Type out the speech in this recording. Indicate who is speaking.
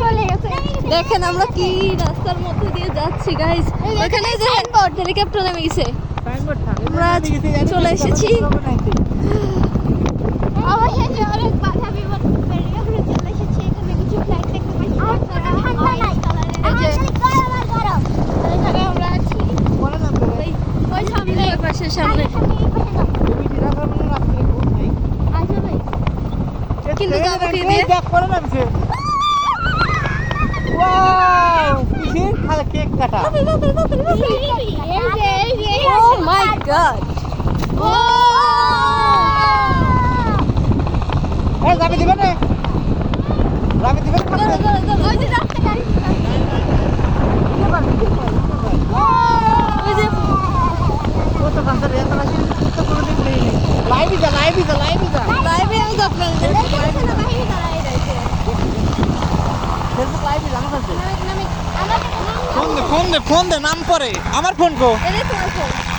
Speaker 1: চলে গেছে।
Speaker 2: দেখেন আমরা কি রাস্তার মধ্যে দিয়ে যাচ্ছি গাইস, ওখানে যে হেলিকপ্টার নেমে গেছে। আমরা চলে এসেছি।
Speaker 1: অবশেষে অনেক বাধা বিপত্তি পেরিয়ে আমরা চলে এসেছি। এখানে কিছু ফ্ল্যাগ দেখতে পাচ্ছি। গরম এখানে আমরা আছি ওই সামনে
Speaker 2: পাশের সামনে। কিন্তু যাবো কি দিয়ে?
Speaker 3: কেক কাটা
Speaker 2: Oh my god!
Speaker 3: যাবে দিবেন যাবে দিবেন
Speaker 2: ওই যে রাস্তা গাড়ি। ওই যে
Speaker 3: কত কাছে রেল আসি তো কোনো দিন নেই লাইভই যা
Speaker 2: লাইভে আমি আপনাদের
Speaker 3: ফেসবুক লাইভই জানা আছে
Speaker 1: আমাদের
Speaker 3: ফোন দে নাম পরে আমার ফোন কো
Speaker 2: এই তোমার ফোন।